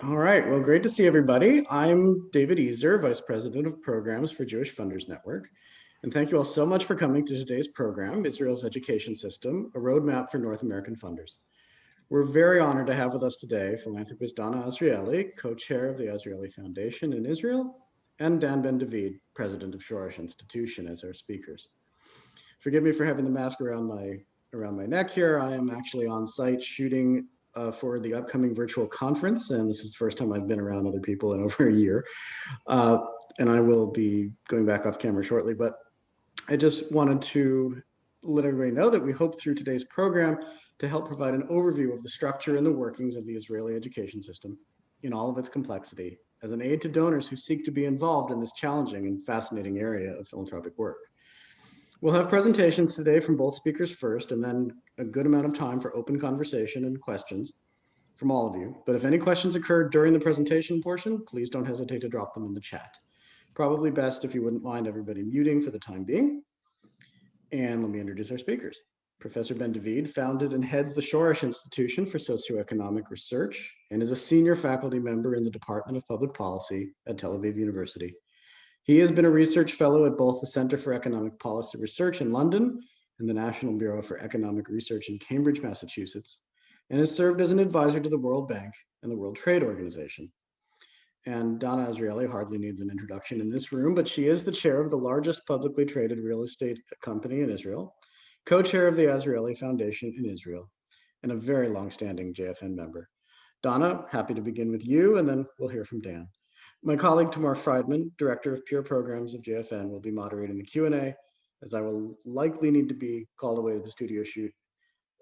All right, well, great to see everybody. I'm David Ezer, Vice President of Programs for Jewish Funders Network. And thank you all so much for coming to today's program, Israel's Education System, a roadmap for North American funders. We're very honored to have with us today philanthropist Danna Azrieli, co-chair of the Azrieli Foundation in Israel, and Dan Ben-David, president of Shoresh Institution, as our speakers. Forgive me for having the mask around my neck here. I am actually on site shooting for the upcoming virtual conference, and this is the first time I've been around other people in over a year. And I will be going back off camera shortly, but I just wanted to let everybody know that we hope through today's program to help provide an overview of the structure and the workings of the Israeli education system in all of its complexity as an aid to donors who seek to be involved in this challenging and fascinating area of philanthropic work. We'll have presentations today from both speakers first, and then a good amount of time for open conversation and questions from all of you. But if any questions occur during the presentation portion, please don't hesitate to drop them in the chat. Probably best if you wouldn't mind everybody muting for the time being. And let me introduce our speakers. Professor Ben-David founded and heads the Shoresh Institution for Socioeconomic Research and is a senior faculty member in the Department of Public Policy at Tel Aviv University. He has been a research fellow at both the Center for Economic Policy Research in London and the National Bureau for Economic Research in Cambridge, Massachusetts, and has served as an advisor to the World Bank and the World Trade Organization. And Danna Azrieli hardly needs an introduction in this room, but she is the chair of the largest publicly traded real estate company in Israel, co-chair of the Azrieli Foundation in Israel, and a very long-standing JFN member. Danna, happy to begin with you, and then we'll hear from Dan. My colleague Tamar Friedman, Director of Peer Programs of JFN, will be moderating the Q&A, as I will likely need to be called away to the studio shoot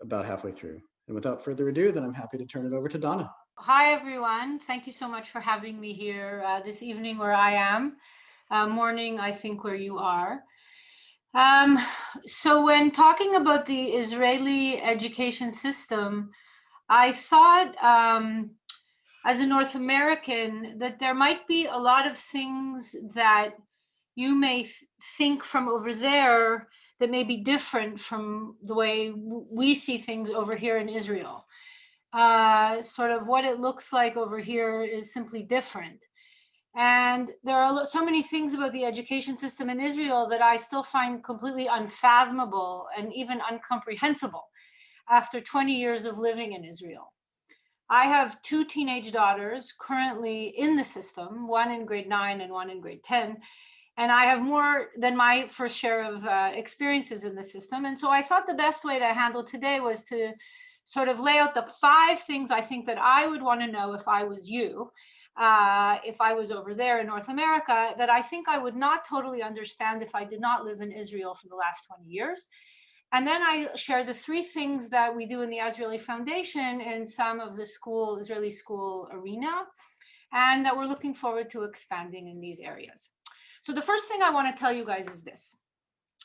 about halfway through. And without further ado, then I'm happy to turn it over to Danna. Hi, everyone. Thank you so much for having me here this evening where I am, morning, I think, where you are. So when talking about the Israeli education system, I thought as a North American that there might be a lot of things that you may think from over there that may be different from the way we see things over here in Israel. Sort of what it looks like over here is simply different. And there are so many things about the education system in Israel that I still find completely unfathomable and even incomprehensible after 20 years of living in Israel. I have two teenage daughters currently in the system, one in grade 9 and one in grade 10. And I have more than my first share of experiences in the system. And so I thought the best way to handle today was to sort of lay out the 5 things I think that I would want to know if I was you, if I was over there in North America, that I think I would not totally understand if I did not live in Israel for the last 20 years. And then I share the 3 things that we do in the Azrieli Foundation in some of the Israeli school arena, and that we're looking forward to expanding in these areas. So the first thing I want to tell you guys is this.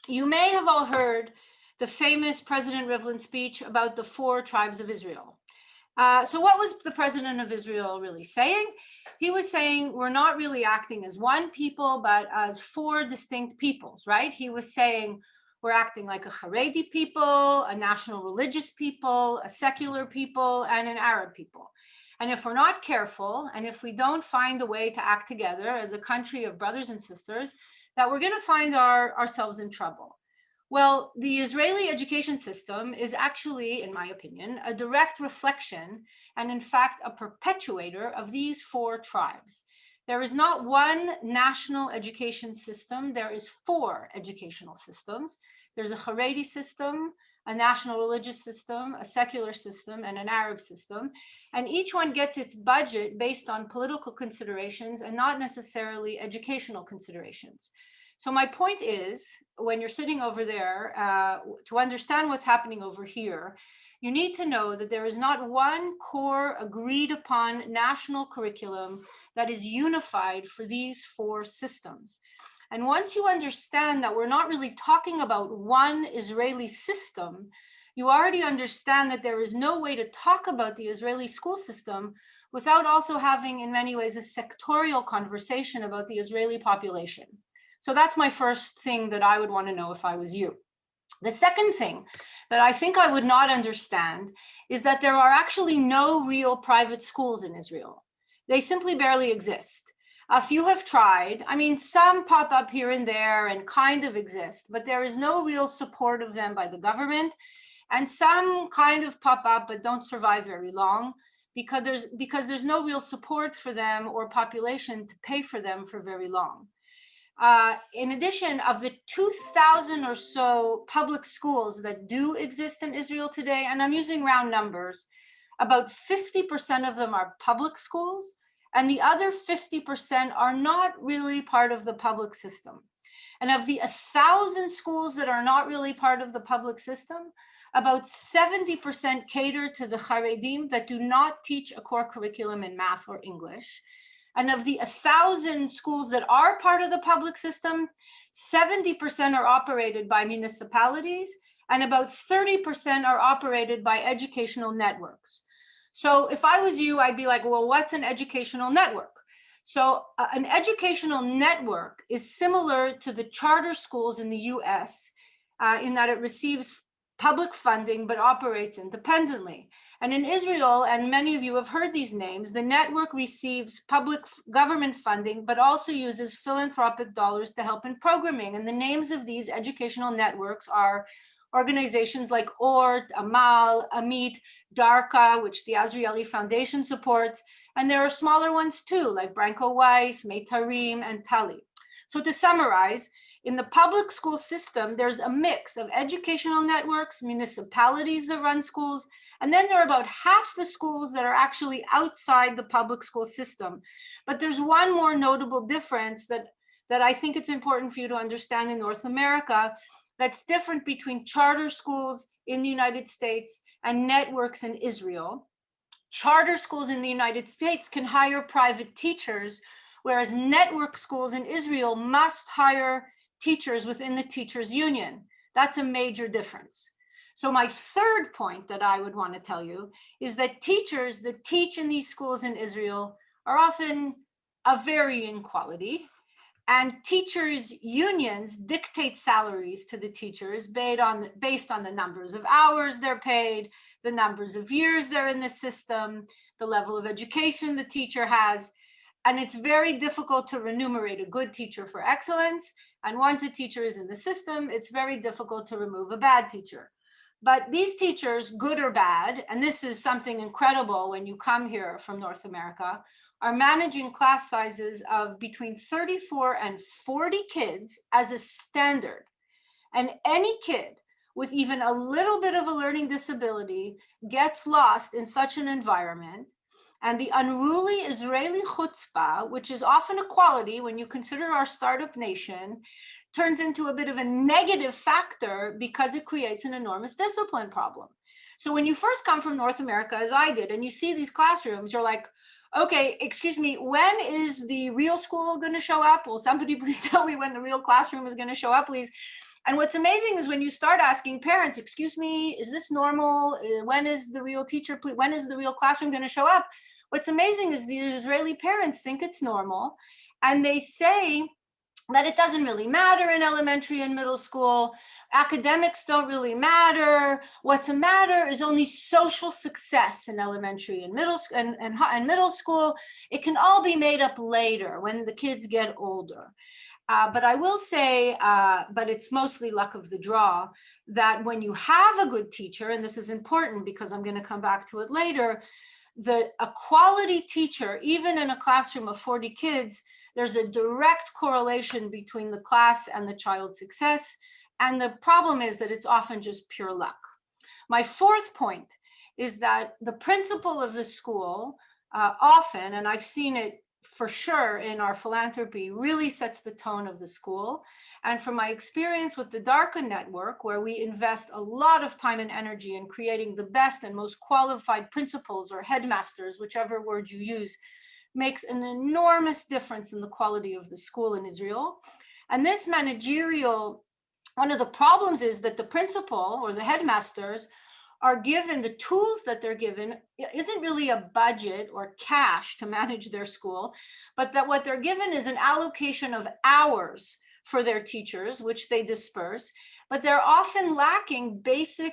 You may have all heard the famous President Rivlin speech about the 4 tribes of Israel. So what was the president of Israel really saying? He was saying we're not really acting as one people, but as 4 distinct peoples, right? He was saying we're acting like a Haredi people, a national religious people, a secular people, and an Arab people. And if we're not careful, and if we don't find a way to act together as a country of brothers and sisters, that we're going to find ourselves in trouble. Well, the Israeli education system is actually, in my opinion, a direct reflection and, in fact, a perpetuator of these 4 tribes. There is not one national education system. There is 4 educational systems. There's a Haredi system, a national religious system, a secular system, and an Arab system. And each one gets its budget based on political considerations and not necessarily educational considerations. So my point is, when you're sitting over there, to understand what's happening over here, you need to know that there is not one core agreed upon national curriculum that is unified for these 4 systems. And once you understand that we're not really talking about one Israeli system, you already understand that there is no way to talk about the Israeli school system without also having, in many ways, a sectorial conversation about the Israeli population. So that's my first thing that I would want to know if I was you. The second thing that I think I would not understand is that there are actually no real private schools in Israel. They simply barely exist. A few have tried. I mean, some pop up here and there and kind of exist, but there is no real support of them by the government. And some kind of pop up but don't survive very long because there's no real support for them or population to pay for them for very long. In addition, of the 2,000 or so public schools that do exist in Israel today, and I'm using round numbers, about 50% of them are public schools, and the other 50% are not really part of the public system. And of the 1,000 schools that are not really part of the public system, about 70% cater to the Haredim that do not teach a core curriculum in math or English. And of the 1,000 schools that are part of the public system, 70% are operated by municipalities, and about 30% are operated by educational networks. So if I was you, I'd be like, well, what's an educational network? So an educational network is similar to the charter schools in the US in that it receives public funding but operates independently. And in Israel, and many of you have heard these names, the network receives public government funding but also uses philanthropic dollars to help in programming. And the names of these educational networks are organizations like Ort, Amal, Amit, Darka, which the Azrieli Foundation supports. And there are smaller ones too, like Branko Weiss, Meitarim, and Tali. So to summarize, in the public school system, there's a mix of educational networks, municipalities that run schools, and then there are about half the schools that are actually outside the public school system. But there's one more notable difference that I think it's important for you to understand in North America, that's different between charter schools in the United States and networks in Israel. Charter schools in the United States can hire private teachers, whereas network schools in Israel must hire teachers within the teachers' union. That's a major difference. So my third point that I would want to tell you is that teachers that teach in these schools in Israel are often of varying quality. And teachers' unions dictate salaries to the teachers based on the numbers of hours they're paid, the numbers of years they're in the system, the level of education the teacher has. And it's very difficult to remunerate a good teacher for excellence. And once a teacher is in the system, it's very difficult to remove a bad teacher. But these teachers, good or bad, and this is something incredible when you come here from North America, are managing class sizes of between 34 and 40 kids as a standard. And any kid with even a little bit of a learning disability gets lost in such an environment. And the unruly Israeli chutzpah, which is often a quality when you consider our startup nation, turns into a bit of a negative factor because it creates an enormous discipline problem. So when you first come from North America, as I did, and you see these classrooms, you're like, okay, excuse me, when is the real school going to show up? Will somebody please tell me when the real classroom is going to show up, please? And what's amazing is when you start asking parents, excuse me, is this normal? When is the real teacher, when is the real classroom going to show up? What's amazing is the Israeli parents think it's normal, and they say that it doesn't really matter in elementary and middle school. Academics don't really matter. What's a matter is only social success in elementary and middle school. It can all be made up later when the kids get older. But I will say, but it's mostly luck of the draw, that when you have a good teacher, and this is important because I'm going to come back to it later, a quality teacher, even in a classroom of 40 kids, there's a direct correlation between the class and the child's success. And the problem is that it's often just pure luck. My fourth point is that the principal of the school often, and I've seen it for sure in our philanthropy, really sets the tone of the school. And from my experience with the Darka network, where we invest a lot of time and energy in creating the best and most qualified principals or headmasters, whichever word you use, makes an enormous difference in the quality of the school in Israel. And this managerial, one of the problems is that the principal or the headmasters are given, the tools that they're given isn't really a budget or cash to manage their school, but that what they're given is an allocation of hours for their teachers, which they disperse. but they're often lacking basic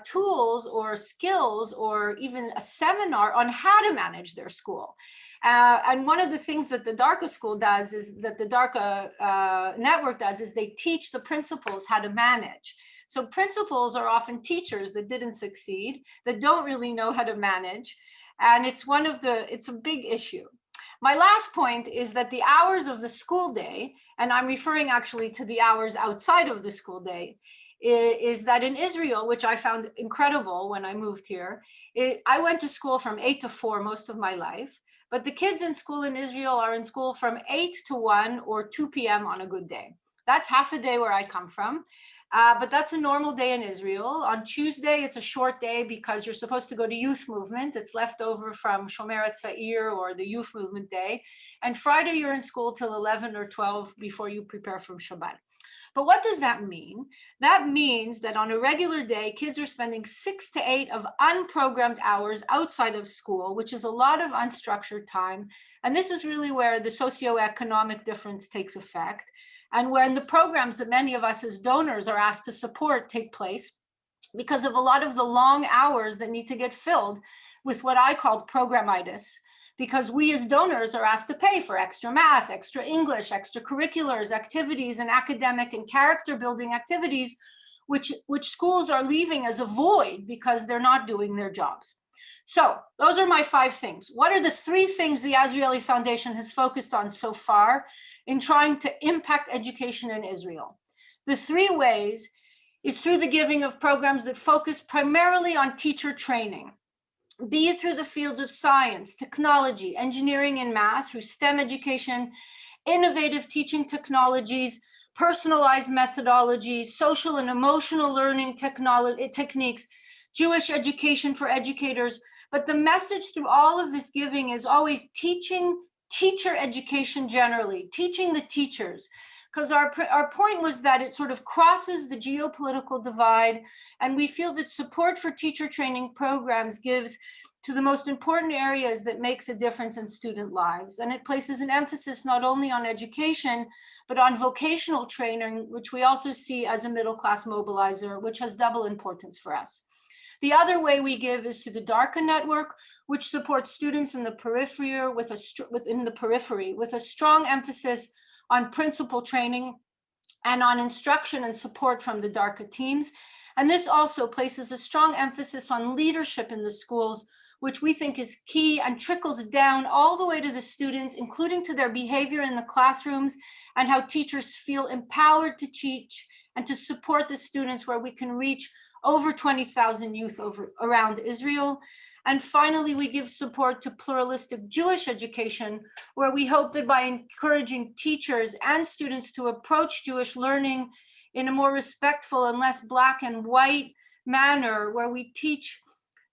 tools or skills or even a seminar on how to manage their school. And one of the things that the DARCA school does is that the DARCA network does is they teach the principals how to manage. So principals are often teachers that didn't succeed, that don't really know how to manage. And it's a big issue. My last point is that the hours of the school day, and I'm referring actually to the hours outside of the school day, is that in Israel, which I found incredible when I moved here, I went to school from 8 to 4 most of my life, but the kids in school in Israel are in school from 8 to 1 or 2 p.m. on a good day. That's half a day where I come from. But that's a normal day in Israel. On Tuesday, it's a short day because you're supposed to go to youth movement. It's left over from Shomer Tza'ir or the youth movement day. And Friday, you're in school till 11 or 12 before you prepare for Shabbat. But what does that mean? That means that on a regular day, kids are spending 6 to 8 of unprogrammed hours outside of school, which is a lot of unstructured time. And this is really where the socioeconomic difference takes effect. And when the programs that many of us as donors are asked to support take place, because of a lot of the long hours that need to get filled with what I call programitis, because we as donors are asked to pay for extra math, extra English, extracurriculars, activities, and academic and character building activities, which schools are leaving as a void because they're not doing their jobs. So those are my 5 things. What are the 3 things the Azrieli Foundation has focused on so far in trying to impact education in Israel? The 3 ways is through the giving of programs that focus primarily on teacher training, be it through the fields of science, technology, engineering, and math, through STEM education, innovative teaching technologies, personalized methodologies, social and emotional learning techniques, Jewish education for educators. But the message through all of this giving is always teaching teacher education generally, teaching the teachers, because our point was that it sort of crosses the geopolitical divide, and we feel that support for teacher training programs gives to the most important areas that makes a difference in student lives. And it places an emphasis not only on education, but on vocational training, which we also see as a middle-class mobilizer, which has double importance for us. The other way we give is through the DARCA network, which supports students in the periphery with a strong emphasis on principal training and on instruction and support from the DARCA teams. And this also places a strong emphasis on leadership in the schools, which we think is key and trickles down all the way to the students, including to their behavior in the classrooms and how teachers feel empowered to teach and to support the students, where we can reach over 20,000 youth around Israel. And finally, we give support to pluralistic Jewish education, where we hope that by encouraging teachers and students to approach Jewish learning in a more respectful and less black and white manner, where we teach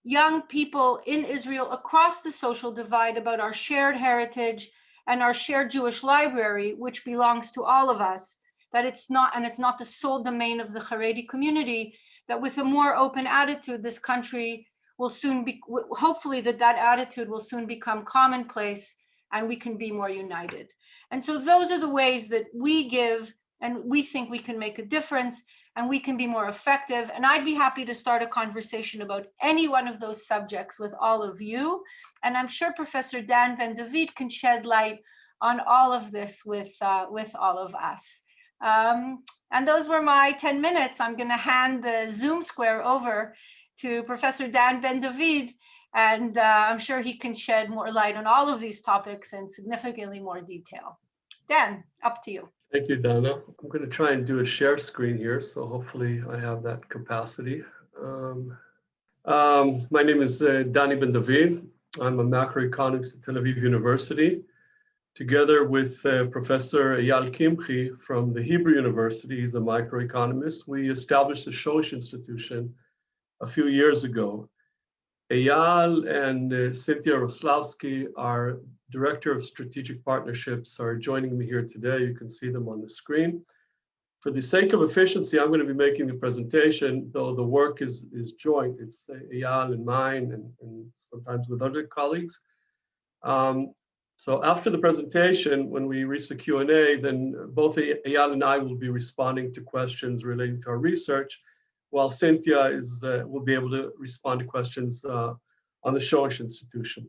young people in Israel across the social divide about our shared heritage and our shared Jewish library, which belongs to all of us, that it's not the sole domain of the Haredi community, that with a more open attitude, this country will soon be, hopefully that attitude will soon become commonplace and we can be more united. And so those are the ways that we give, and we think we can make a difference and we can be more effective. And I'd be happy to start a conversation about any one of those subjects with all of you. And I'm sure Professor Dan Ben David can shed light on all of this with all of us. And those were my 10 minutes. I'm going to hand the Zoom square over to Professor Dan Ben David, and I'm sure he can shed more light on all of these topics in significantly more detail. Dan, up to you. Thank you, Dana. I'm going to try and do a share screen here, so hopefully I have that capacity. My name is Danny Ben David. I'm a macroeconomist at Tel Aviv University. Together with Professor Eyal Kimchi from the Hebrew University, he's a microeconomist, we established the Shoresh Institution a few years ago. Eyal and Cynthia Roslavsky, our Director of Strategic Partnerships, are joining me here today. You can see them on the screen. For the sake of efficiency, I'm going to be making the presentation, though the work is joint. It's Eyal and mine, and sometimes with other colleagues. So after the presentation, when we reach the Q&A, then both Eyal and I will be responding to questions relating to our research, while Cynthia will be able to respond to questions on the Shoresh Institution.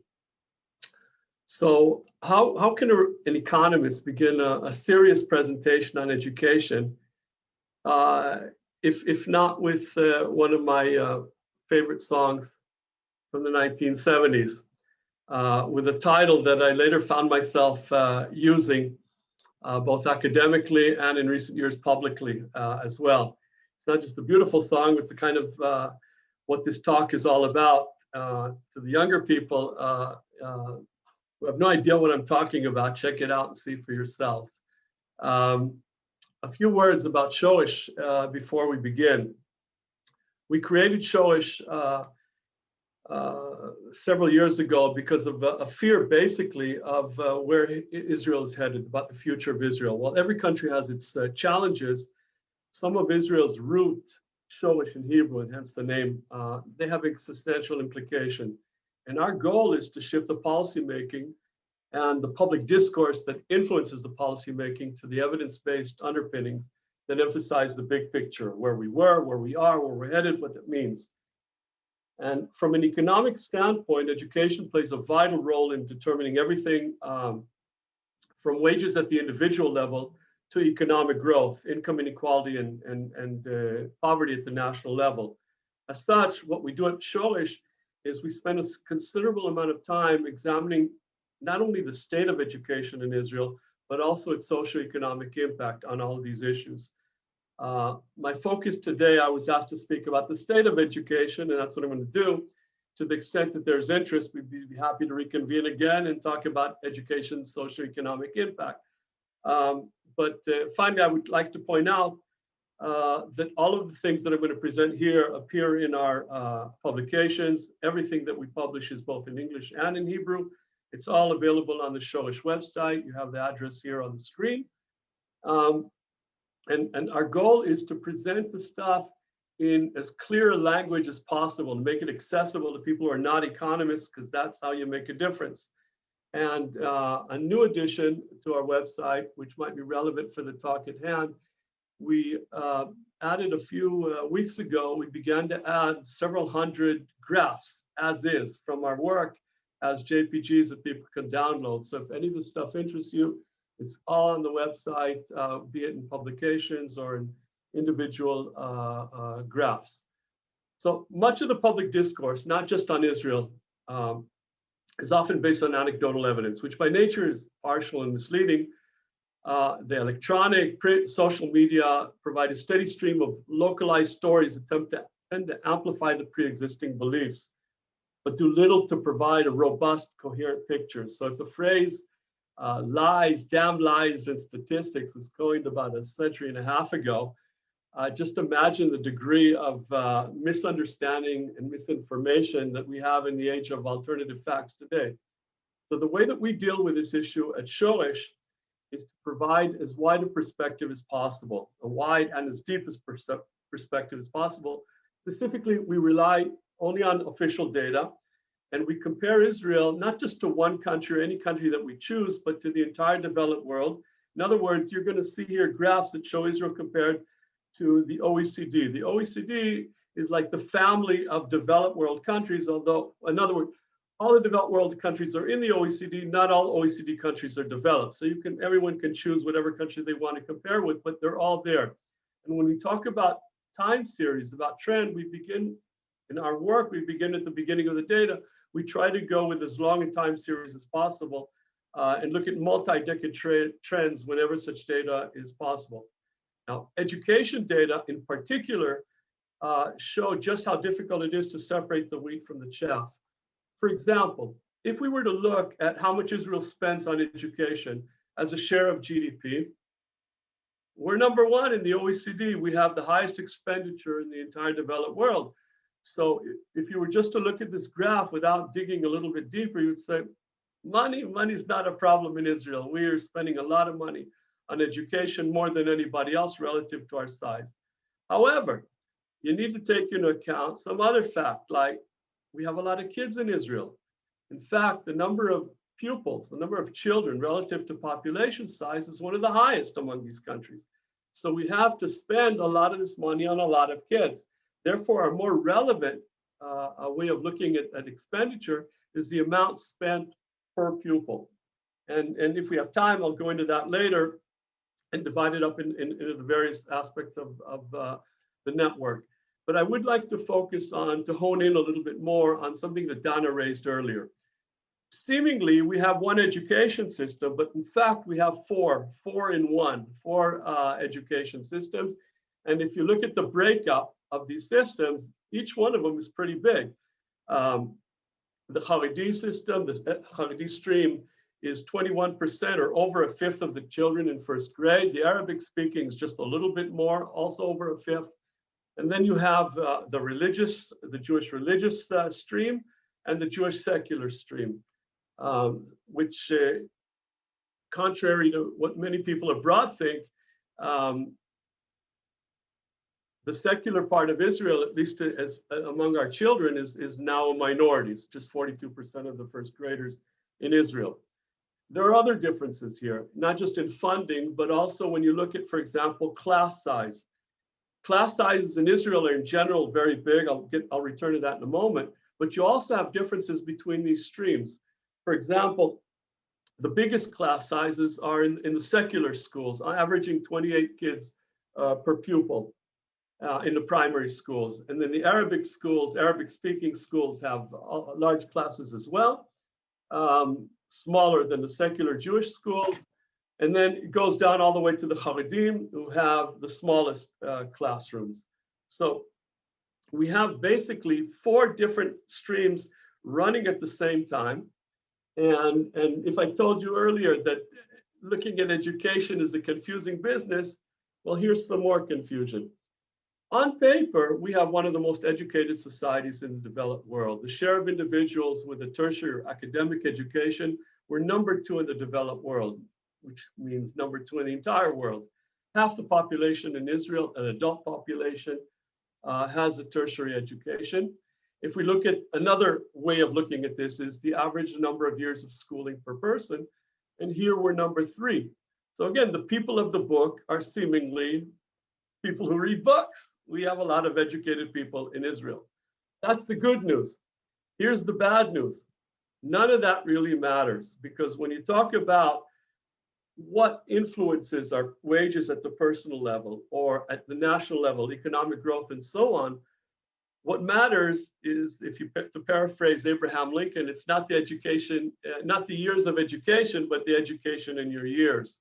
So how can an economist begin a serious presentation on education if not with one of my favorite songs from the 1970s, with a title that I later found myself using both academically and in recent years publicly as well. It's not just a beautiful song, it's the kind of what this talk is all about. To the younger people who have no idea what I'm talking about, check it out and see for yourselves. A few words about Shoresh before we begin. We created Shoresh several years ago because of a fear, basically, of where Israel is headed, about the future of Israel. While every country has its challenges, some of Israel's root, Shoresh in Hebrew, and hence the name, they have existential implication. And our goal is to shift the policymaking and the public discourse that influences the policymaking to the evidence-based underpinnings that emphasize the big picture, where we were, where we are, where we're headed, what that means. And from an economic standpoint, education plays a vital role in determining everything from wages at the individual level to economic growth, income inequality, and poverty at the national level. As such, what we do at Shoresh is we spend a considerable amount of time examining not only the state of education in Israel, but also its socioeconomic impact on all of these issues. My focus today, I was asked to speak about the state of education, and that's what I'm going to do. To the extent that there's interest, we'd be happy to reconvene again and talk about education's socioeconomic impact. But finally, I would like to point out that all of the things that I'm going to present here appear in our publications. Everything that we publish is both in English and in Hebrew. It's all available on the Shoresh website. You have the address here on the screen. And our goal is to present the stuff in as clear a language as possible, to make it accessible to people who are not economists, because that's how you make a difference. And a new addition to our website, which might be relevant for the talk at hand, we added a few weeks ago, we began to add several hundred graphs as is from our work as JPGs that people can download. So if any of this stuff interests you, it's all on the website, be it in publications or in individual graphs. So much of the public discourse, not just on Israel, is often based on anecdotal evidence, which by nature is partial and misleading. The electronic, print, social media provide a steady stream of localized stories that tend to amplify the pre-existing beliefs, but do little to provide a robust, coherent picture. So if the phrase lies, damn lies and statistics was coined about a century and a half ago, just imagine the degree of misunderstanding and misinformation that we have in the age of alternative facts today. So the way that we deal with this issue at Shoresh is to provide as wide a perspective as possible, a wide and as deep as perspective as possible. Specifically, we rely only on official data, and we compare Israel not just to one country or any country that we choose, but to the entire developed world. In other words, you're going to see here graphs that show Israel compared to the OECD. The OECD is like the family of developed world countries, although, in other words, all the developed world countries are in the OECD, not all OECD countries are developed. So everyone can choose whatever country they want to compare with, but they're all there. And when we talk about time series, about trend, we begin in our work, we begin at the beginning of the data. We try to go with as long a time series as possible and look at multi-decade trends whenever such data is possible. Now, education data in particular show just how difficult it is to separate the wheat from the chaff. For example, if we were to look at how much Israel spends on education as a share of GDP, we're number one in the OECD. We have the highest expenditure in the entire developed world. So if you were just to look at this graph without digging a little bit deeper, you would say, money is not a problem in Israel. We are spending a lot of money on education, more than anybody else relative to our size. However, you need to take into account some other fact, like we have a lot of kids in Israel. In fact, the number of pupils, the number of children relative to population size is one of the highest among these countries. So we have to spend a lot of this money on a lot of kids. Therefore, a more relevant way of looking at expenditure is the amount spent per pupil. And if we have time, I'll go into that later and divide it up into the various aspects of the network. But I would like to focus on, to hone in a little bit more on something that Danna raised earlier. Seemingly, we have one education system, but in fact, we have four education systems. And if you look at the breakup of these systems, each one of them is pretty big. The Haredi system, the Haredi stream is 21% or over a fifth of the children in first grade. The Arabic speaking is just a little bit more, also over a fifth. And then you have the Jewish religious stream and the Jewish secular stream, which, contrary to what many people abroad think, the secular part of Israel, at least as among our children, is now a minority. It's just 42% of the first graders in Israel. There are other differences here, not just in funding, but also when you look at, for example, class size. Class sizes in Israel are in general very big. I'll return to that in a moment. But you also have differences between these streams. For example, the biggest class sizes are in the secular schools, averaging 28 kids per pupil in the primary schools. And then the Arabic schools, Arabic-speaking schools have large classes as well, smaller than the secular Jewish schools. And then it goes down all the way to the Haredim, who have the smallest classrooms. So we have basically four different streams running at the same time. And if I told you earlier that looking at education is a confusing business, well, here's some more confusion. On paper, we have one of the most educated societies in the developed world. The share of individuals with a tertiary academic education, we're number 2 in the developed world, which means number 2 in the entire world. Half the population in Israel, an adult population, has a tertiary education. If we look at another way of looking at this is the average number of years of schooling per person. And here we're number 3. So again, the people of the book are seemingly people who read books. We have a lot of educated people in Israel. That's the good news. Here's the bad news. None of that really matters, because when you talk about what influences our wages at the personal level or at the national level, economic growth and so on, what matters is, if you to paraphrase Abraham Lincoln, it's not the education, not the years of education, but the education in your years.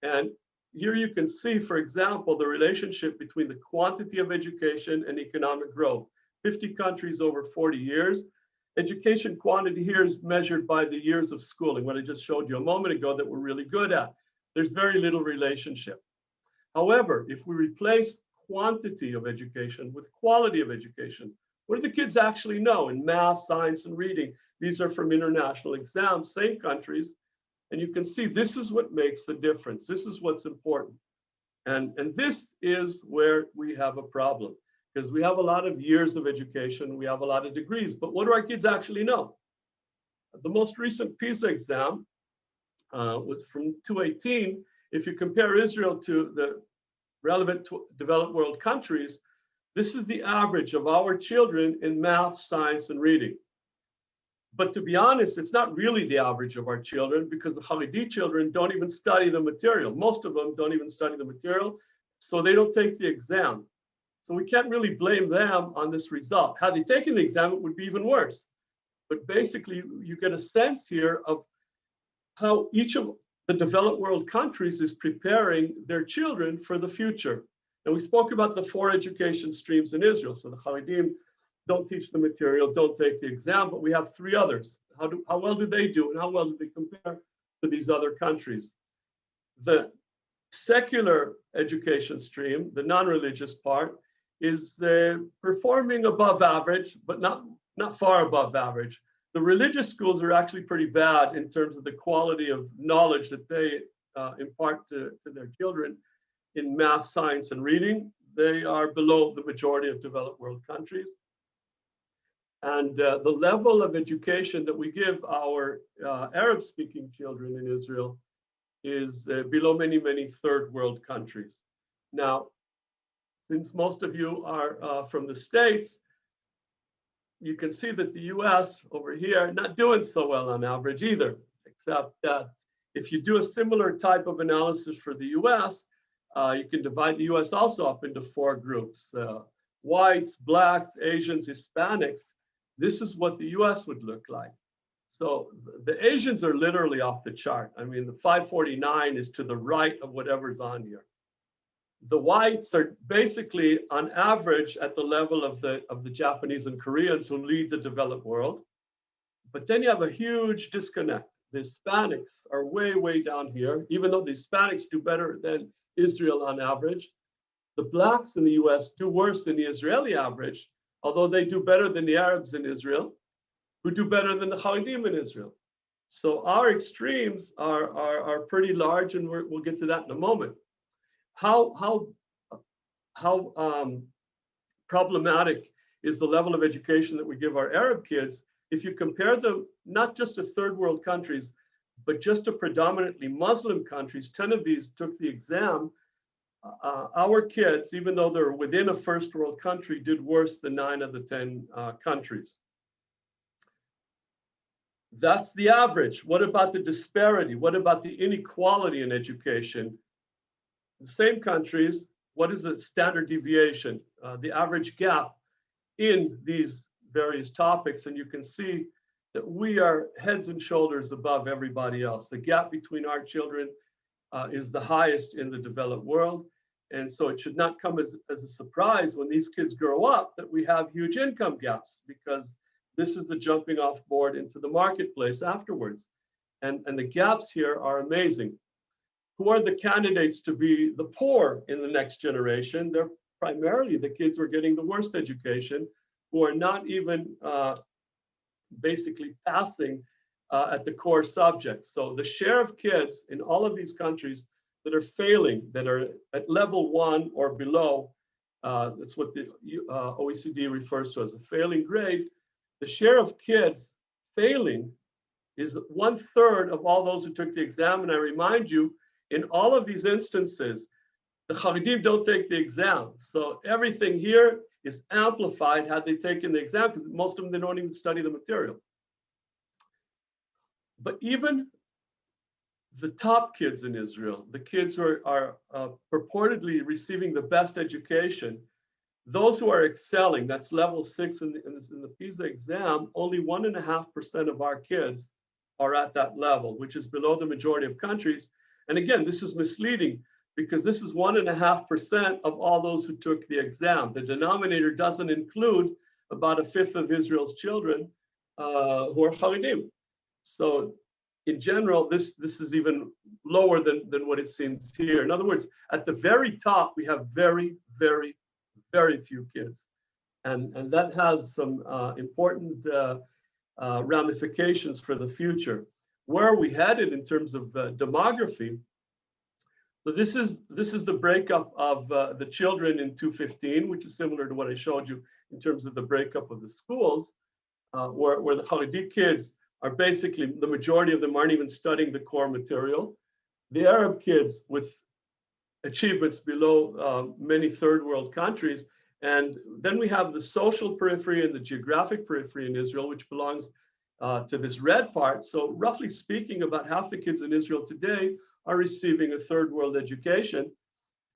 And here you can see, for example, the relationship between the quantity of education and economic growth. 50 countries over 40 years. Education quantity here is measured by the years of schooling, what I just showed you a moment ago that we're really good at. There's very little relationship. However, if we replace quantity of education with quality of education, what do the kids actually know in math, science, and reading? These are from international exams, same countries. And you can see this is what makes the difference. This is what's important. And this is where we have a problem, because we have a lot of years of education, we have a lot of degrees, but what do our kids actually know? The most recent PISA exam was from 2018. If you compare Israel to the relevant developed world countries, this is the average of our children in math, science, and reading. But to be honest, it's not really the average of our children, because the Haredi children don't even study the material. Most of them don't even study the material, so they don't take the exam. So we can't really blame them on this result. Had they taken the exam, it would be even worse. But basically, you get a sense here of how each of the developed world countries is preparing their children for the future. And we spoke about the 4 education streams in Israel. So the Haredim don't teach the material, don't take the exam, but we have 3 others. How well do they do, and how well do they compare to these other countries? The secular education stream, the non-religious part, is performing above average, but not far above average. The religious schools are actually pretty bad in terms of the quality of knowledge that they impart to their children in math, science, and reading. They are below the majority of developed world countries. And the level of education that we give our Arab-speaking children in Israel is below many, many third world countries. Now, since most of you are from the States, you can see that the US over here not doing so well on average either, except that if you do a similar type of analysis for the US, you can divide the US also up into 4 groups. Whites, blacks, Asians, Hispanics. This is what the US would look like. So the Asians are literally off the chart. I mean, the 549 is to the right of whatever's on here. The whites are basically on average at the level of the Japanese and Koreans who lead the developed world. But then you have a huge disconnect. The Hispanics are way, way down here, even though the Hispanics do better than Israel on average. The blacks in the US do worse than the Israeli average, although they do better than the Arabs in Israel, who do better than the Haredim in Israel. So our extremes are pretty large, and we'll get to that in a moment. How problematic is the level of education that we give our Arab kids if you compare them not just to third world countries, but just to predominantly Muslim countries? 10 of these took the exam. Our kids, even though they're within a first world country, did worse than 9 of the 10 countries. That's the average. What about the disparity? What about the inequality in education? The same countries, what is the standard deviation, the average gap in these various topics? And you can see that we are heads and shoulders above everybody else. The gap between our children is the highest in the developed world. And so it should not come as a surprise when these kids grow up that we have huge income gaps, because this is the jumping off board into the marketplace afterwards. And the gaps here are amazing. Who are the candidates to be the poor in the next generation? They're primarily the kids who are getting the worst education, who are not even basically passing at the core subjects. So the share of kids in all of these countries that are failing, that are at level 1 or below, that's what the OECD refers to as a failing grade. The share of kids failing is 1/3 of all those who took the exam. And I remind you, in all of these instances, the Haredim don't take the exam. So everything here is amplified had they taken the exam, because most of them, they don't even study the material. But even the top kids in Israel, the kids who are purportedly receiving the best education, those who are excelling, that's level 6 in the PISA exam, only 1.5% of our kids are at that level, which is below the majority of countries. And again, this is misleading, because this is 1.5% of all those who took the exam. The denominator doesn't include about 1/5 of Israel's children who are Haredim. So in general, this is even lower than what it seems here. In other words, at the very top, we have very, very, very few kids. And that has some important ramifications for the future. Where are we headed in terms of demography? So this is the breakup of the children in 2015, which is similar to what I showed you in terms of the breakup of the schools, where the Haredi kids are basically, the majority of them aren't even studying the core material. The Arab kids with achievements below many third world countries. And then we have the social periphery and the geographic periphery in Israel, which belongs to this red part. So roughly speaking, about half the kids in Israel today are receiving a third world education,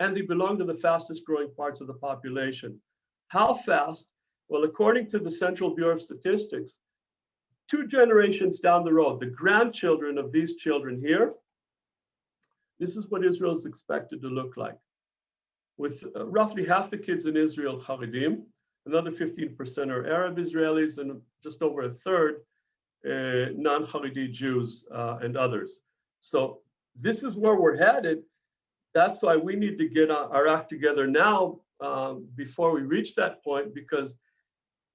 and they belong to the fastest growing parts of the population. How fast? Well, according to the Central Bureau of Statistics, 2 generations down the road, the grandchildren of these children here, this is what Israel is expected to look like. With roughly half the kids in Israel Haredim, another 15% are Arab Israelis, and just over 1/3 non-Haredi Jews and others. So this is where we're headed. That's why we need to get our act together now before we reach that point, because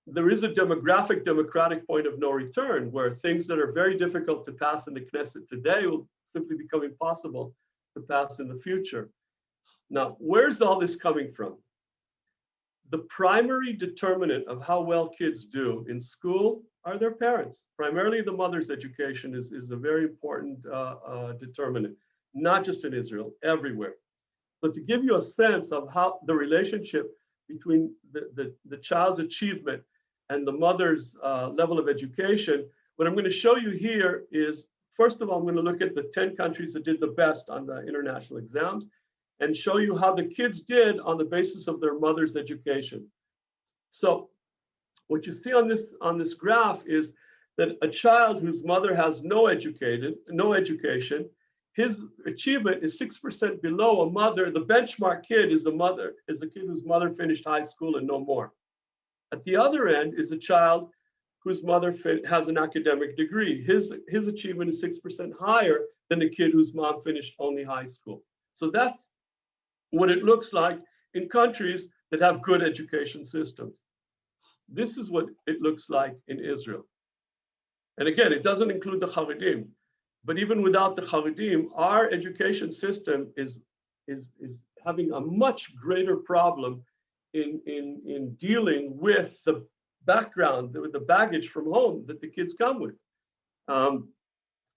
there is a democratic point of no return, where things that are very difficult to pass in the Knesset today will simply become impossible to pass in the future. Now, where's all this coming from? the primary determinant of how well kids do in school are their parents. Primarily the mother's education is a very important determinant, not just in Israel, everywhere. But to give you a sense of how the relationship between the child's achievement and the mother's level of education, what I'm going to show you here is, first of all, I'm going to look at the 10 countries that did the best on the international exams and show you how the kids did on the basis of their mother's education. So what you see on this graph is that a child whose mother has no education, his achievement is 6% below a mother. The benchmark kid is a kid whose mother finished high school and no more. At the other end is a child whose mother has an academic degree. His achievement is 6% higher than a kid whose mom finished only high school. So that's what it looks like in countries that have good education systems. This is what it looks like in Israel. And again, it doesn't include the Haredim, but even without the Haredim, our education system is having a much greater problem in dealing with the background, with the baggage from home that the kids come with.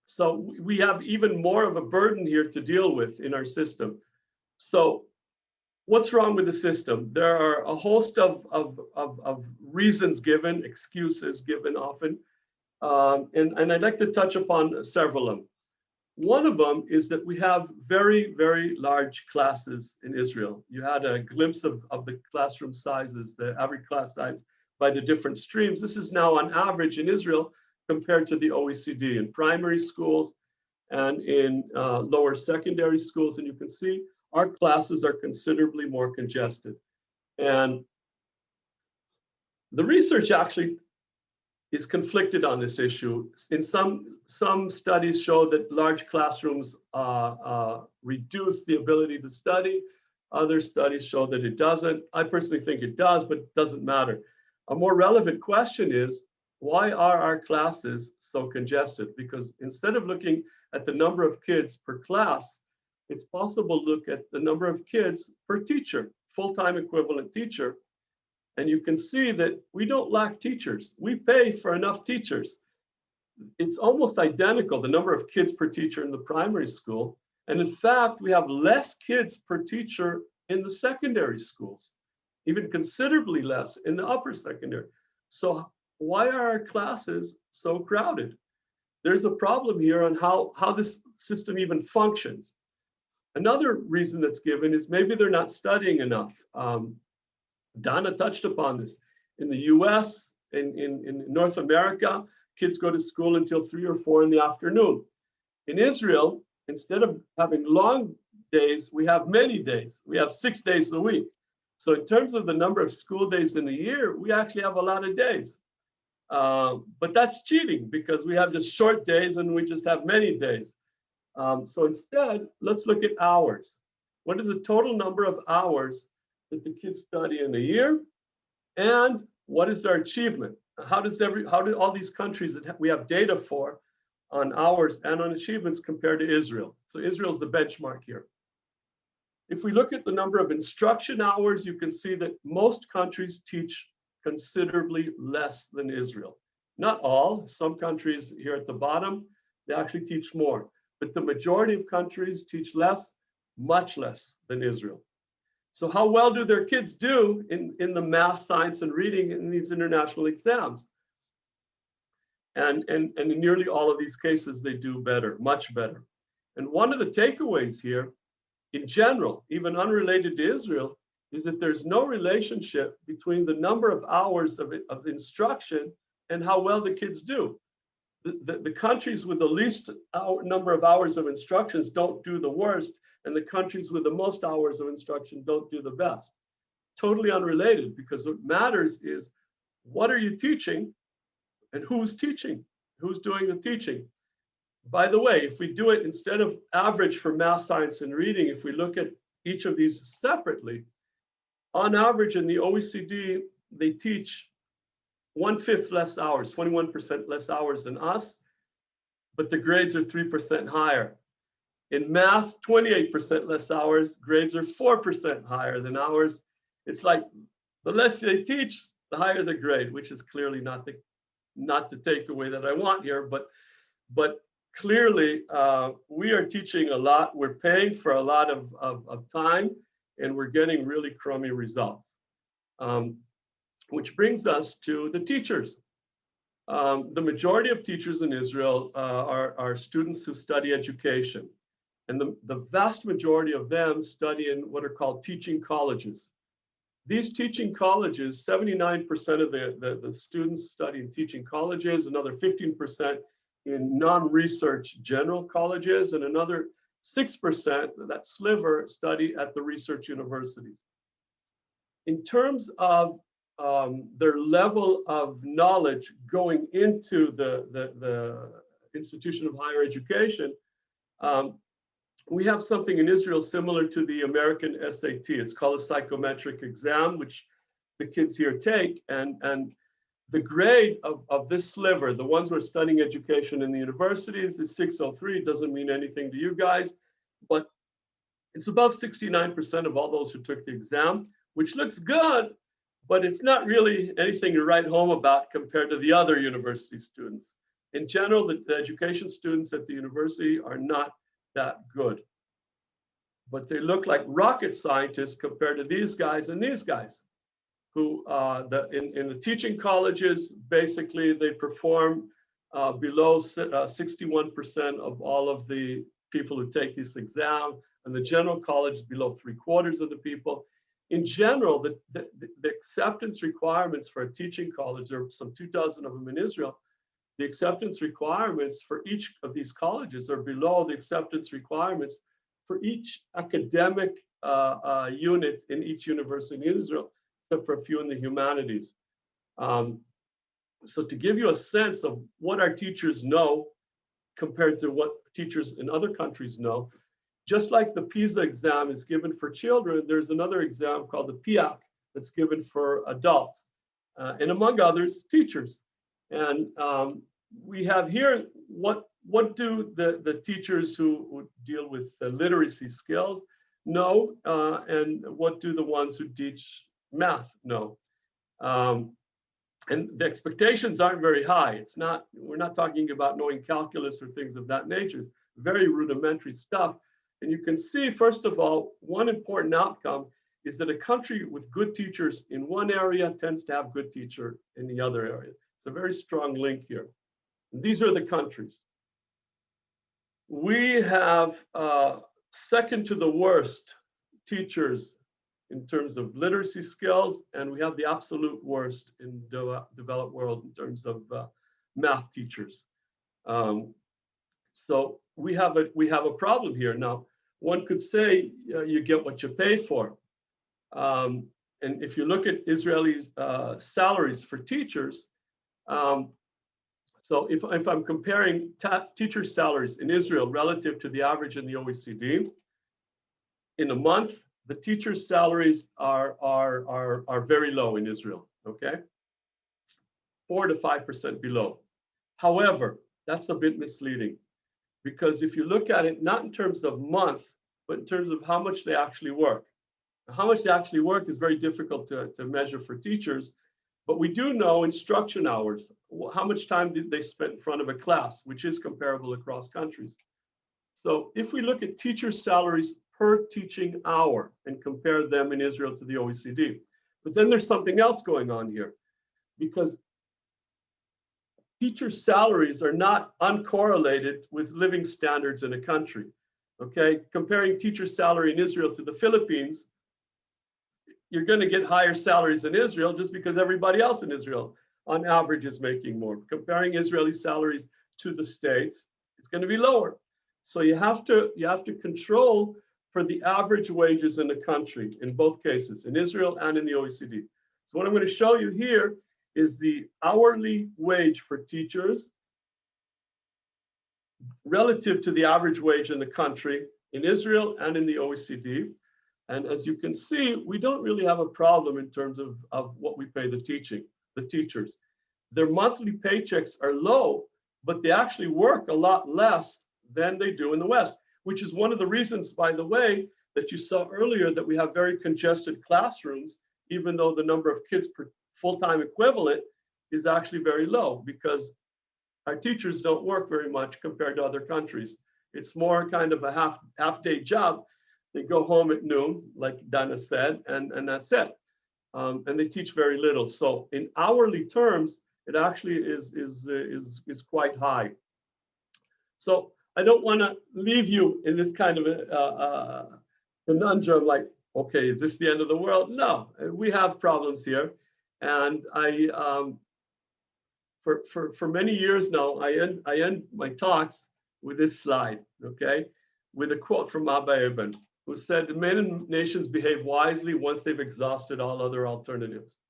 So we have even more of a burden here to deal with in our system. So what's wrong with the system? There are a host of reasons given, excuses given often, and I'd like to touch upon several of them. One of them is that we have very, very large classes in Israel. You had a glimpse of the classroom sizes, the average class size by the different streams. This is now on average in Israel compared to the OECD in primary schools and in lower secondary schools. And you can see our classes are considerably more congested. And the research actually is conflicted on this issue. In some studies show that large classrooms reduce the ability to study. Other studies show that it doesn't. I personally think it does, but it doesn't matter. A more relevant question is, why are our classes so congested? Because instead of looking at the number of kids per class, it's possible to look at the number of kids per teacher, full-time equivalent teacher. And you can see that we don't lack teachers. We pay for enough teachers. It's almost identical, the number of kids per teacher in the primary school. And in fact, we have less kids per teacher in the secondary schools, even considerably less in the upper secondary. So why are our classes so crowded? There's a problem here on how this system even functions. Another reason that's given is maybe they're not studying enough. Danna touched upon this. In the US, in North America, kids go to school until 3 or 4 in the afternoon. In Israel, instead of having long days, we have many days. We have 6 days a week. So in terms of the number of school days in a year, we actually have a lot of days. But that's cheating because we have just short days and we just have many days. So instead, let's look at hours. What is the total number of hours that the kids study in a year? And what is their achievement? How do all these countries that we have data for on hours and on achievements compare to Israel? So Israel's the benchmark here. If we look at the number of instruction hours, you can see that most countries teach considerably less than Israel. Not all, some countries here at the bottom, they actually teach more. But the majority of countries teach less, much less than Israel. So how well do their kids do in the math, science, and reading in these international exams? And in nearly all of these cases, they do better, much better. And one of the takeaways here, in general, even unrelated to Israel, is that there's no relationship between the number of hours of instruction and how well the kids do. The countries with the least number of hours of instructions don't do the worst, and the countries with the most hours of instruction don't do the best. Totally unrelated, because what matters is, what are you teaching and who's teaching? Who's doing the teaching? By the way, if we do it instead of average for math, science, and reading, if we look at each of these separately, on average in the OECD, they teach 1/5 less hours, 21% less hours than us, but the grades are 3% higher. In math, 28% less hours, grades are 4% higher than ours. It's like The less they teach, the higher the grade, which is clearly not the takeaway that I want here, but clearly we are teaching a lot. We're paying for a lot of time, and we're getting really crummy results. Which brings us to the teachers. The majority of teachers in Israel are students who study education. And the vast majority of them study in what are called teaching colleges. These teaching colleges, 79% of the students study in teaching colleges, another 15% in non-research general colleges, and another 6%, that sliver, study at the research universities. In terms of their level of knowledge going into the institution of higher education, we have something in Israel similar to the American SAT. It's called a psychometric exam, which the kids here take. And the grade of this sliver, the ones who are studying education in the universities, is 603. It doesn't mean anything to you guys, but it's above 69% of all those who took the exam, which looks good, but it's not really anything to write home about compared to the other university students. In general, the education students at the university are not that good, but they look like rocket scientists compared to these guys and these guys, who in the teaching colleges, basically they perform below 61% of all of the people who take this exam, and the general college below 3/4 of the people. In general, the acceptance requirements for a teaching college, there are some 2,000 of them in Israel, the acceptance requirements for each of these colleges are below the acceptance requirements for each academic unit in each university in Israel, except for a few in the humanities. So to give you a sense of what our teachers know compared to what teachers in other countries know, just like the PISA exam is given for children, there's another exam called the PIAC that's given for adults, and among others, teachers. And we have here, what do the teachers who deal with literacy skills know, and what do the ones who teach math know? And the expectations aren't very high. We're not talking about knowing calculus or things of that nature. It's very rudimentary stuff. And you can see, first of all, one important outcome is that a country with good teachers in one area tends to have good teacher in the other area. It's a very strong link here. And these are the countries. We have second to the worst teachers in terms of literacy skills, and we have the absolute worst in the developed world in terms of math teachers. So we have a problem here. Now, one could say you get what you pay for. And if you look at Israeli salaries for teachers, so if I'm comparing teacher salaries in Israel relative to the average in the OECD, in a month, the teachers' salaries are very low in Israel, okay? 4 to 5% below. However, that's a bit misleading, because if you look at it, not in terms of month, but in terms of how much they actually work. How much they actually work is very difficult to measure for teachers, but we do know instruction hours, how much time did they spend in front of a class, which is comparable across countries. So if we look at teacher salaries per teaching hour and compare them in Israel to the OECD, but then there's something else going on here, because teacher salaries are not uncorrelated with living standards in a country, okay? Comparing teacher salary in Israel to the Philippines, you're going to get higher salaries in Israel just because everybody else in Israel on average is making more. Comparing Israeli salaries to the States, it's going to be lower. So you have to control for the average wages in the country in both cases, in Israel and in the OECD. So what I'm going to show you here is the hourly wage for teachers relative to the average wage in the country, in Israel and in the OECD. And as you can see, we don't really have a problem in terms of what we pay the teachers. Their monthly paychecks are low, but they actually work a lot less than they do in the West, which is one of the reasons, by the way, that you saw earlier that we have very congested classrooms even though the number of kids per full-time equivalent is actually very low, because our teachers don't work very much compared to other countries. It's more kind of a half-day job. They go home at noon, like Danna said, and that's it. And they teach very little. So in hourly terms, it actually is quite high. So I don't want to leave you in this kind of a conundrum, like, okay, is this the end of the world? No, we have problems here. And for many years now, I end my talks with this slide, okay, with a quote from Abba Eban, who said, men and nations behave wisely once they've exhausted all other alternatives.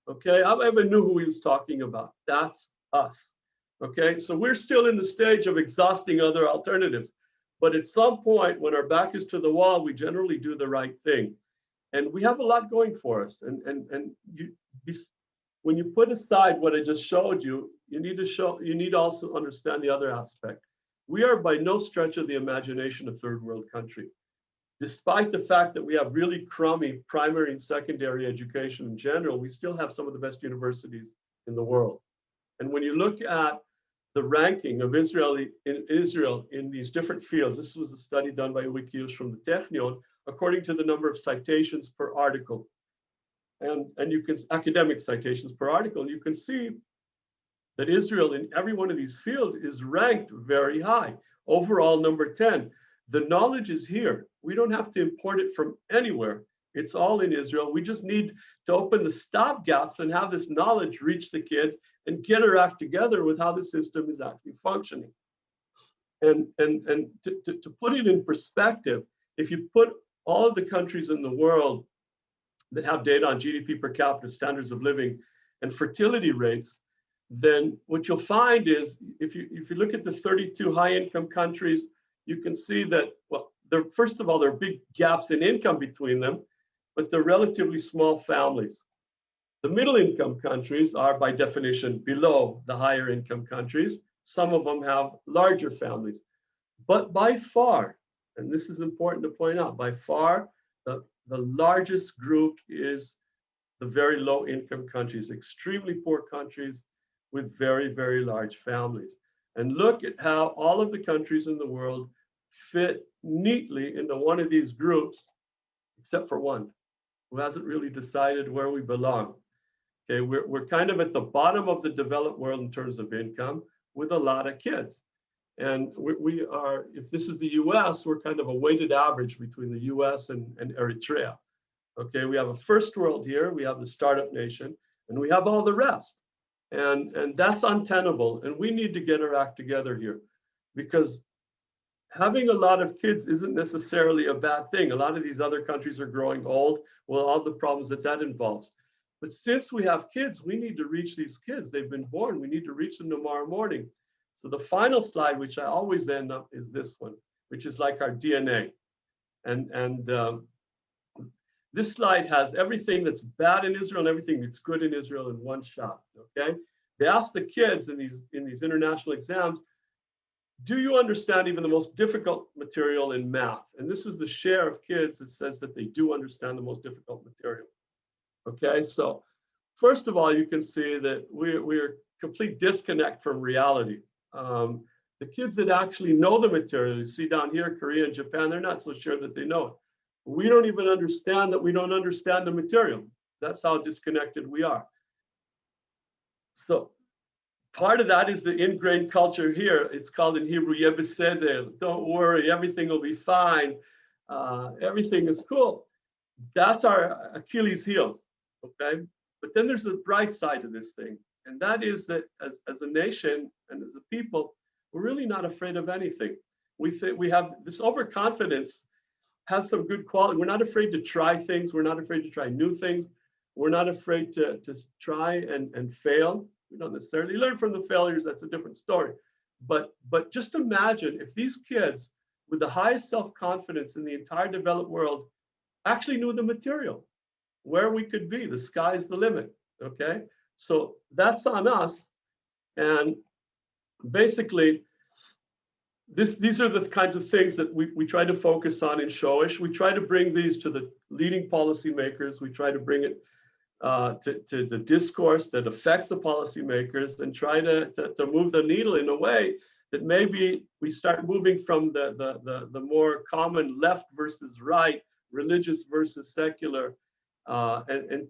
Okay, Abba Eban knew who he was talking about. That's us. Okay, so we're still in the stage of exhausting other alternatives. But at some point, when our back is to the wall, we generally do the right thing. And we have a lot going for us. And when you put aside what I just showed you, you need to also understand the other aspect. We are by no stretch of the imagination a third world country. Despite the fact that we have really crummy primary and secondary education in general, we still have some of the best universities in the world. And when you look at the ranking of Israel in these different fields, this was a study done by Wikius from the Technion, according to the number of citations per article. And you can, academic citations per article, and you can see that Israel in every one of these fields is ranked very high. Overall, number 10. The knowledge is here. We don't have to import it from anywhere. It's all in Israel. We just need to open the stop gaps and have this knowledge reach the kids and get our act together with how the system is actually functioning. And to put it in perspective, if you put all of the countries in the world that have data on GDP per capita, standards of living, and fertility rates, then what you'll find is, if you look at the 32 high-income countries, you can see that, well, first of all, there are big gaps in income between them, but they're relatively small families. The middle-income countries are, by definition, below the higher-income countries. Some of them have larger families. But by far, and this is important to point out, by far, the largest group is the very low-income countries, extremely poor countries with very, very large families. And look at how all of the countries in the world fit neatly into one of these groups, except for one, who hasn't really decided where we belong. Okay, we're kind of at the bottom of the developed world in terms of income with a lot of kids. And we are, if this is the US, we're kind of a weighted average between the US and Eritrea. Okay, we have a first world here, we have the startup nation, and we have all the rest. And that's untenable. And we need to get our act together here, because having a lot of kids isn't necessarily a bad thing. A lot of these other countries are growing old, well, all the problems that involves. But since we have kids, we need to reach these kids. They've been born. We need to reach them tomorrow morning. So the final slide, which I always end up, is this one, which is like our DNA. And this slide has everything that's bad in Israel and everything that's good in Israel in one shot, okay? They ask the kids in these international exams, do you understand even the most difficult material in math? And this is the share of kids that says that they do understand the most difficult material. Okay, so first of all, you can see that we're complete disconnect from reality. The kids that actually know the material, you see down here, Korea and Japan, they're not so sure that they know it. We don't even understand that we don't understand the material. That's how disconnected we are. So part of that is the ingrained culture here. It's called in Hebrew, Yeh Beseder. Don't worry, everything will be fine. Everything is cool. That's our Achilles heel, okay? But then there's a bright side to this thing. And that is that as a nation and as a people, we're really not afraid of anything. We have this overconfidence has some good quality. We're not afraid to try things. We're not afraid to try new things. We're not afraid to try and fail. We don't necessarily learn from the failures. That's a different story. But just imagine if these kids with the highest self-confidence in the entire developed world actually knew the material, where we could be. The sky's the limit, okay? So that's on us. And basically, these are the kinds of things that we try to focus on in Shoresh. We try to bring these to the leading policymakers. We try to bring it to the discourse that affects the policymakers and try to move the needle in a way that maybe we start moving from the more common left versus right, religious versus secular, and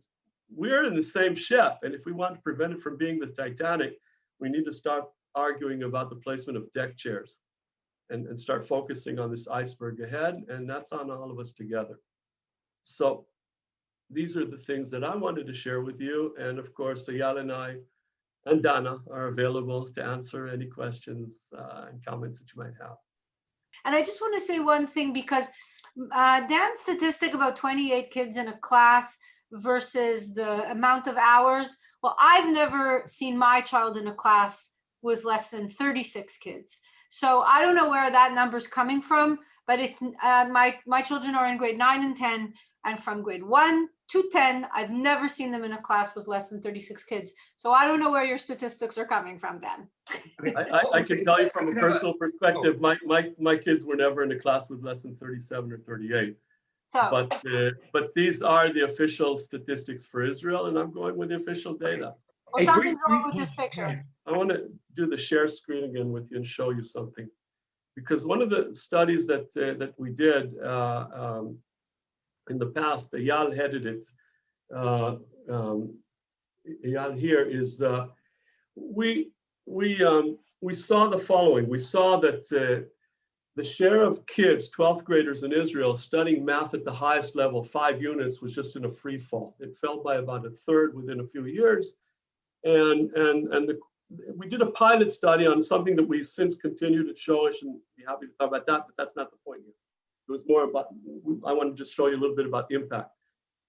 we're in the same ship. And if we want to prevent it from being the Titanic, we need to start arguing about the placement of deck chairs and start focusing on this iceberg ahead. And that's on all of us together. So these are the things that I wanted to share with you. And of course, Eyal and I and Danna are available to answer any questions and comments that you might have. And I just want to say one thing, because Dan's statistic about 28 kids in a class versus the amount of hours, well, I've never seen my child in a class with less than 36 kids. So I don't know where that number's coming from, but it's my children are in grade 9 and 10, and from grade 1 to 10, I've never seen them in a class with less than 36 kids. So I don't know where your statistics are coming from, Dan. I can tell you from a personal perspective, my kids were never in a class with less than 37 or 38. So, but these are the official statistics for Israel, and I'm going with the official data. Well, something's wrong with this picture. I want to do the share screen again with you and show you something, because one of the studies that we did in the past, Eyal headed it. Eyal here is we saw the following. We saw that the share of kids, 12th graders in Israel, studying math at the highest level, 5 units, was just in a free fall. It fell by about a third within a few years. And we did a pilot study on something that we've since continued at Shoresh, and be happy to talk about that, but that's not the point here. It was more about, I want to just show you a little bit about impact.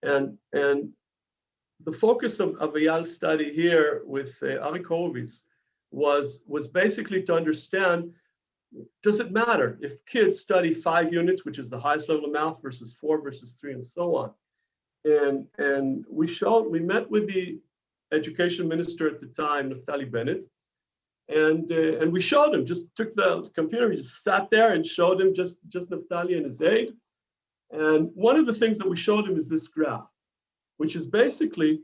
And the focus of Eyal's study here with Ari Horowitz was basically to understand, does it matter if kids study 5 units, which is the highest level of math, versus 4 versus 3, and so on? And we met with the education minister at the time, Naftali Bennett, and we showed him, just took the computer, we just sat there and showed him just Naftali and his aide. And one of the things that we showed him is this graph, which is basically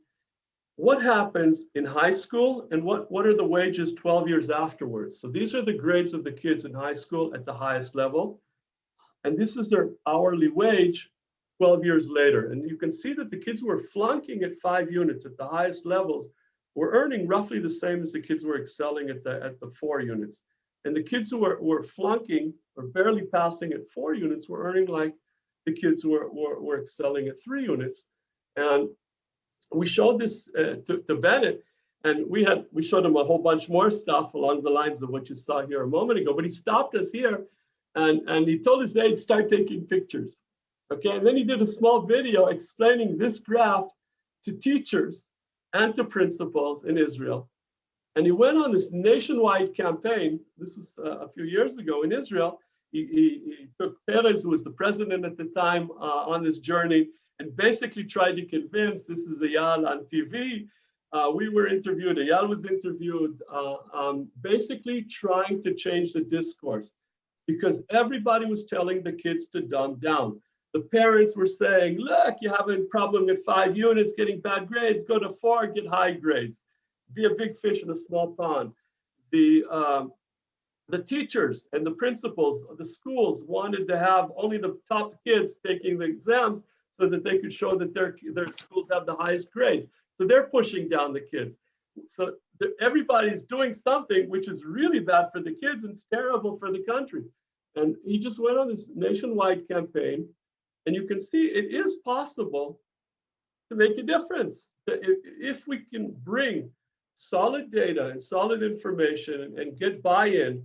what happens in high school and what are the wages 12 years afterwards. So these are the grades of the kids in high school at the highest level. And this is their hourly wage 12 years later. And you can see that the kids who were flunking at 5 units at the highest levels were earning roughly the same as the kids who were excelling at the 4 units. And the kids who were flunking or barely passing at 4 units were earning like the kids who were excelling at 3 units. And we showed this to Bennett, and we showed him a whole bunch more stuff along the lines of what you saw here a moment ago, but he stopped us here and he told his aide, start taking pictures. Okay, and then he did a small video explaining this graph to teachers and to principals in Israel. And he went on this nationwide campaign. This was a few years ago in Israel. He took Perez, who was the president at the time, on this journey, and basically tried to convince, this is Eyal on TV. We were interviewed, Eyal was interviewed, basically trying to change the discourse, because everybody was telling the kids to dumb down. The parents were saying, look, you have a problem at 5 units, getting bad grades, go to 4, get high grades. Be a big fish in a small pond. The teachers and the principals of the schools wanted to have only the top kids taking the exams so that they could show that their schools have the highest grades. So they're pushing down the kids. So everybody's doing something which is really bad for the kids and it's terrible for the country. And he just went on this nationwide campaign. And you can see it is possible to make a difference. If we can bring solid data and solid information and get buy-in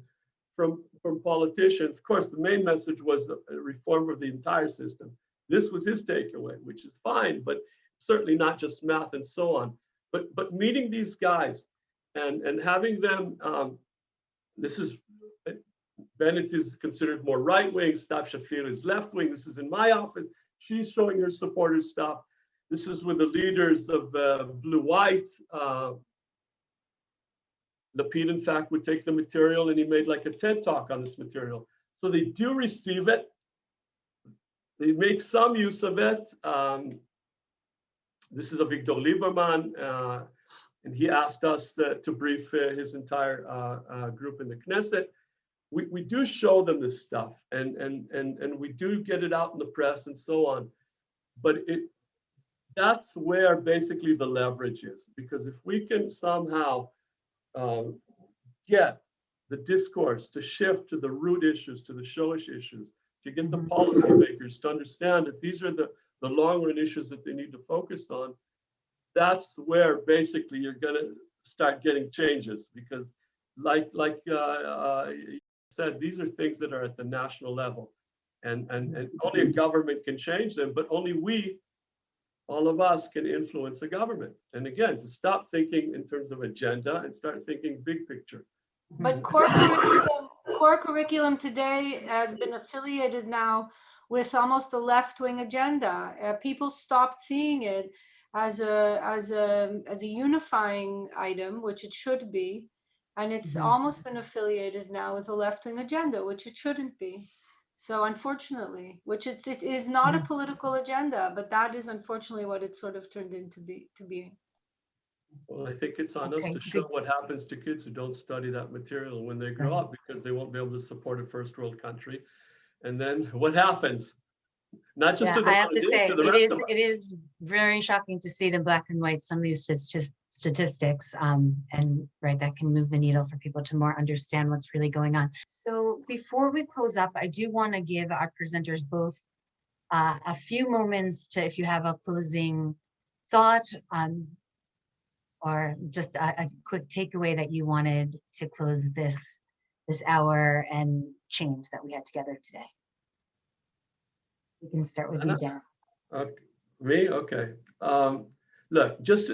from politicians. Of course, the main message was a reform of the entire system. This was his takeaway, which is fine, but certainly not just math and so on. But meeting these guys and having them, Bennett is considered more right-wing, Stav Shafir is left-wing. This is in my office. She's showing her supporters stuff. This is with the leaders of Blue-White. Lapid, in fact, would take the material and he made like a TED talk on this material. So they do receive it. They make some use of it. this is Avigdor Lieberman, and he asked us to brief his entire group in the Knesset. We do show them this stuff, and we do get it out in the press and so on. But that's where basically the leverage is, because if we can somehow get the discourse to shift to the root issues, to the Shoresh issues, to get the policymakers to understand that these are the long run issues that they need to focus on, that's where basically you're going to start getting changes. Because like you said, these are things that are at the national level, and only a government can change them, but only we, all of us, can influence the government. And again, to stop thinking in terms of agenda and start thinking big picture. But core curriculum today has been affiliated now with almost a left-wing agenda. People stopped seeing it as a unifying item, which it should be, and it's almost been affiliated now with a left-wing agenda, which it shouldn't be. So unfortunately, which it is not a political agenda, but that is unfortunately what it sort of turned into be. Well, I think it's on us to show what happens to kids who don't study that material when they grow up, because they won't be able to support a first world country. And then what happens? Not just to the, I have to say, to the rest of us. it is very shocking to see it in black and white, some of these statistics, and right, that can move the needle for people to more understand what's really going on. So before we close up, I do want to give our presenters both a few moments to, if you have a closing thought, or just a quick takeaway that you wanted to close this hour and change that we had together today. We can start with you, Dan. Me? Okay. Look, just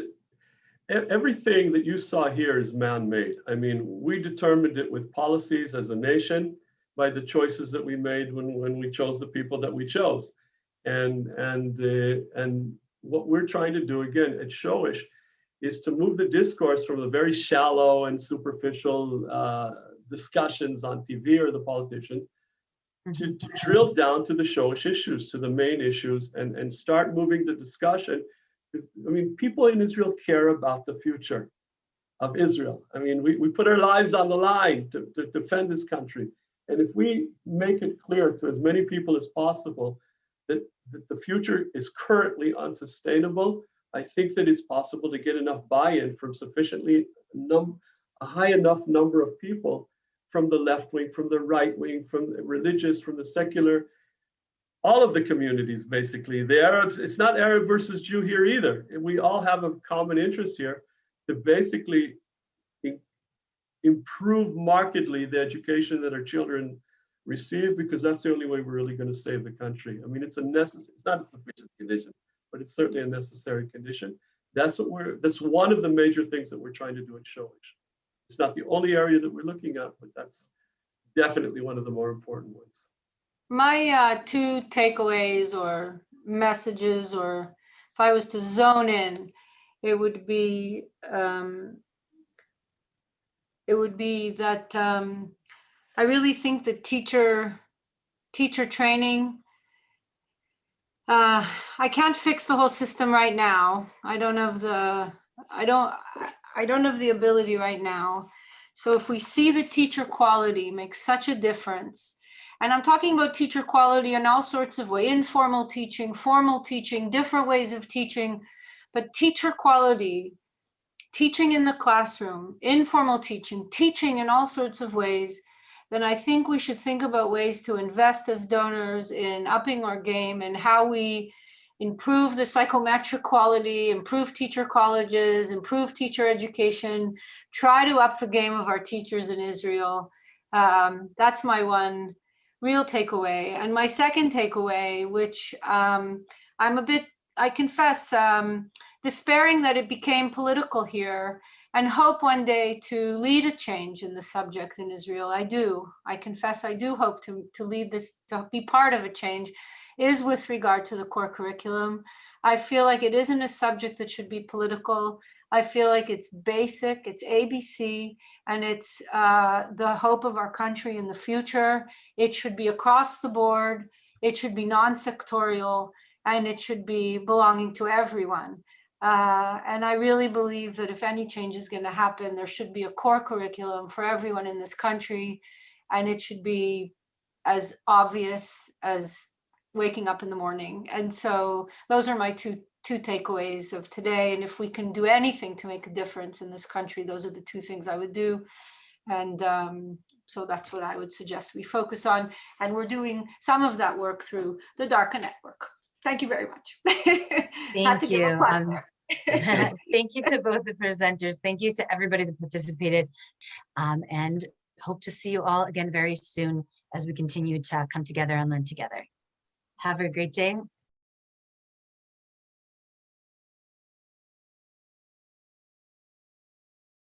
everything that you saw here is man-made. I mean, we determined it with policies as a nation by the choices that we made when we chose the people that we chose. And what we're trying to do, again, at Shoresh, is to move the discourse from the very shallow and superficial discussions on TV or the politicians to drill down to the Shoresh issues, to the main issues, and start moving the discussion. I mean, people in Israel care about the future of Israel. I mean, we put our lives on the line to defend this country. And if we make it clear to as many people as possible that the future is currently unsustainable, I think that it's possible to get enough buy-in from a high enough number of people, from the left wing, from the right wing, from the religious, from the secular, all of the communities, basically. The Arabs, it's not Arab versus Jew here either. We all have a common interest here to basically improve markedly the education that our children receive, because that's the only way we're really going to save the country. I mean, it's not a sufficient condition, but it's certainly a necessary condition. That's one of the major things that we're trying to do at Shoresh. It's not the only area that we're looking at, but that's definitely one of the more important ones. My two takeaways or messages, or if I was to zone in, it would be that I really think that teacher training, I can't fix the whole system right now. I don't have the ability right now. So if we see the teacher quality make such a difference, and I'm talking about teacher quality in all sorts of ways, informal teaching, formal teaching, different ways of teaching, but teacher quality, teaching in the classroom, informal teaching, teaching in all sorts of ways, then I think we should think about ways to invest as donors in upping our game and how we improve the psychometric quality, improve teacher colleges, improve teacher education, try to up the game of our teachers in Israel. That's my one real takeaway. And my second takeaway, which I'm a bit, I confess, despairing that it became political here, and hope one day to lead a change in the subject in Israel. I confess I do hope to lead this, to be part of a change, is with regard to the core curriculum. I feel like it isn't a subject that should be political. I feel like it's basic, it's ABC, and it's the hope of our country in the future. It should be across the board, it should be non-sectorial, and it should be belonging to everyone. And I really believe that if any change is going to happen, there should be a core curriculum for everyone in this country, and it should be as obvious as waking up in the morning. And so those are my two takeaways of today. And if we can do anything to make a difference in this country, those are the two things I would do. And so that's what I would suggest we focus on. And we're doing some of that work through the DARCA network. Thank you very much. Thank you. Thank you to both the presenters. Thank you to everybody that participated. And hope to see you all again very soon as we continue to come together and learn together. Have a great day.